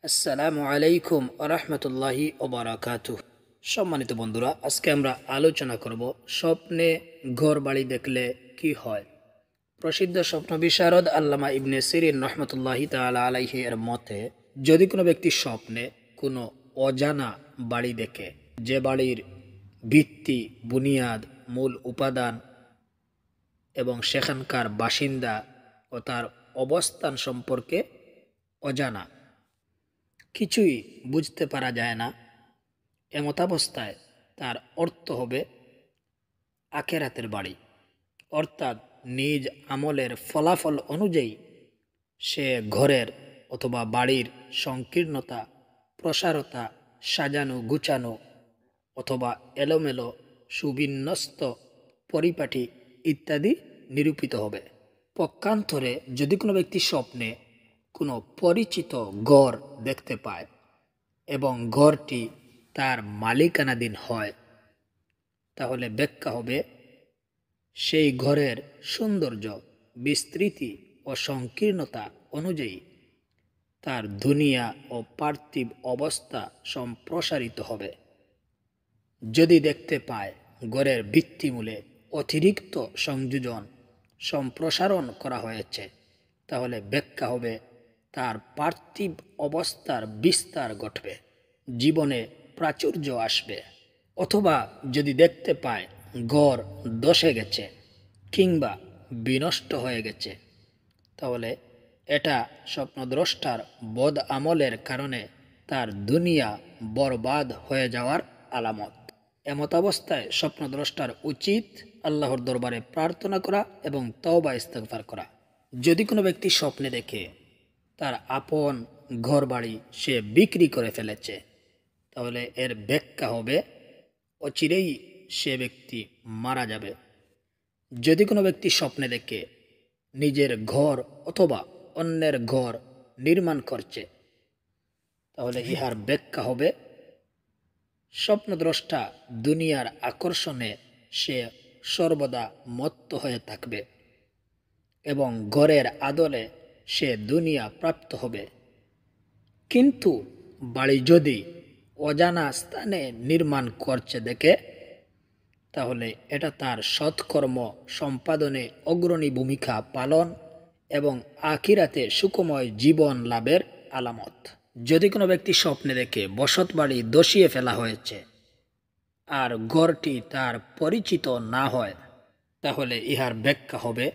আসসালামু আলাইকুম আরহামতুল্লাহি ওবারাকাতুহ। সম্মানিত বন্ধুরা, আজকে আমরা আলোচনা করব স্বপ্নে ঘর বাড়ি দেখলে কি হয়। প্রসিদ্ধ স্বপ্ন বিশারদ আল্লামা ইবনে সিরিন রহমতুল্লাহি তাআলা আলাইহি এর মতে, যদি কোনো ব্যক্তি স্বপ্নে কোনো অজানা বাড়ি দেখে, যে বাড়ির ভিত্তি, বুনিয়াদ, মূল উপাদান এবং সেখানকার বাসিন্দা ও তার অবস্থান সম্পর্কে অজানা, কিছুই বুঝতে পারা যায় না, এমতাবস্থায় তার অর্থ হবে আখেরাতের বাড়ি, অর্থাৎ নিজ আমলের ফলাফল অনুযায়ী সে ঘরের অথবা বাড়ির সংকীর্ণতা, প্রসারতা, সাজানো গুছানো অথবা এলোমেলো, সুবিন্যস্ত, পরিপাটি ইত্যাদি নিরূপিত হবে। পক্ষান্তরে যদি কোনো ব্যক্তি স্বপ্নে কোনো পরিচিত ঘর দেখতে পায় এবং ঘরটি তার মালিকানাধীন হয়, তাহলে ব্যাখ্যা হবে সেই ঘরের সৌন্দর্য, বিস্তৃতি ও সংকীর্ণতা অনুযায়ী তার দুনিয়া ও পার্থিব অবস্থা সম্প্রসারিত হবে। যদি দেখতে পায় ঘরের ভিত্তিমূলে অতিরিক্ত সংযোজন সম্প্রসারণ করা হয়েছে, তাহলে ব্যাখ্যা হবে তার পার্থিব অবস্থার বিস্তার ঘটবে, জীবনে প্রাচুর্য আসবে। অথবা যদি দেখতে পায় ঘর দশে গেছে কিংবা বিনষ্ট হয়ে গেছে, তাহলে এটা স্বপ্নদ্রষ্টার বদ আমলের কারণে তার দুনিয়া বরবাদ হয়ে যাওয়ার আলামত। এমতাবস্থায় স্বপ্নদ্রষ্টার উচিত আল্লাহর দরবারে প্রার্থনা করা এবং তওবা ইস্তেগফার করা। যদি কোনো ব্যক্তি স্বপ্নে দেখে তার আপন ঘর বাড়ি সে বিক্রি করে ফেলেছে, তাহলে এর ব্যাখ্যা হবে অচিরেই সে ব্যক্তি মারা যাবে। যদি কোনো ব্যক্তি স্বপ্নে দেখে নিজের ঘর অথবা অন্যের ঘর নির্মাণ করছে, তাহলে ইহার ব্যাখ্যা হবে স্বপ্নদ্রষ্টা দুনিয়ার আকর্ষণে সে সর্বদা মত্ত হয়ে থাকবে এবং ঘরের আদলে সে দুনিয়া প্রাপ্ত হবে। কিন্তু বাড়ি যদি অজানা স্থানে নির্মাণ করছে দেখে, তাহলে এটা তার সৎকর্ম সম্পাদনে অগ্রণী ভূমিকা পালন এবং আখিরাতে সুখময় জীবন লাভের আলামত। যদি কোনো ব্যক্তি স্বপ্নে দেখে বসত বাড়ি দশিয়ে ফেলা হয়েছে আর ঘরটি তার পরিচিত না হয়, তাহলে ইহার ব্যাখ্যা হবে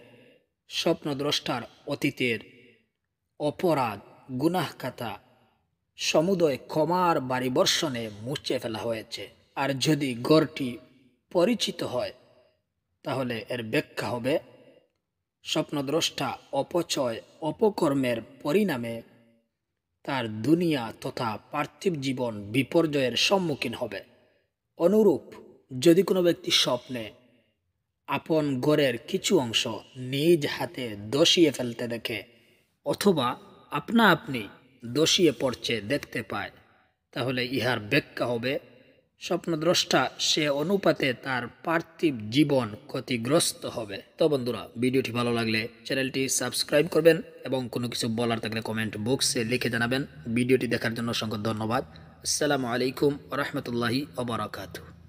স্বপ্নদ্রষ্টার অতীতের অপরাধ গুনাহখাতা সমুদয় ক্ষমার বাড়িবর্ষণে মুছে ফেলা হয়েছে। আর যদি ঘরটি পরিচিত হয়, তাহলে এর ব্যাখ্যা হবে স্বপ্নদ্রষ্টা অপচয় অপকর্মের পরিণামে তার দুনিয়া তথা পার্থিব জীবন বিপর্যয়ের সম্মুখীন হবে। অনুরূপ, যদি কোনো ব্যক্তি স্বপ্নে আপন ঘরের কিছু অংশ নিজ হাতে দশিয়ে ফেলতে দেখে অথবা আপনা আপনি দশিয়ে পড়ছে দেখতে পায়, তাহলে ইহার ব্যাখ্যা হবে স্বপ্নদ্রষ্টা সে অনুপাতে তার পার্থিব জীবন ক্ষতিগ্রস্ত হবে। তো বন্ধুরা, ভিডিওটি ভালো লাগলে চ্যানেলটি সাবস্ক্রাইব করবেন এবং কোনো কিছু বলার থাকলে কমেন্ট বক্সে লিখে জানাবেন। ভিডিওটি দেখার জন্য অসংখ্য ধন্যবাদ। আসসালামু আলাইকুম ওয়া রাহমাতুল্লাহি ওয়া বারাকাতুহু।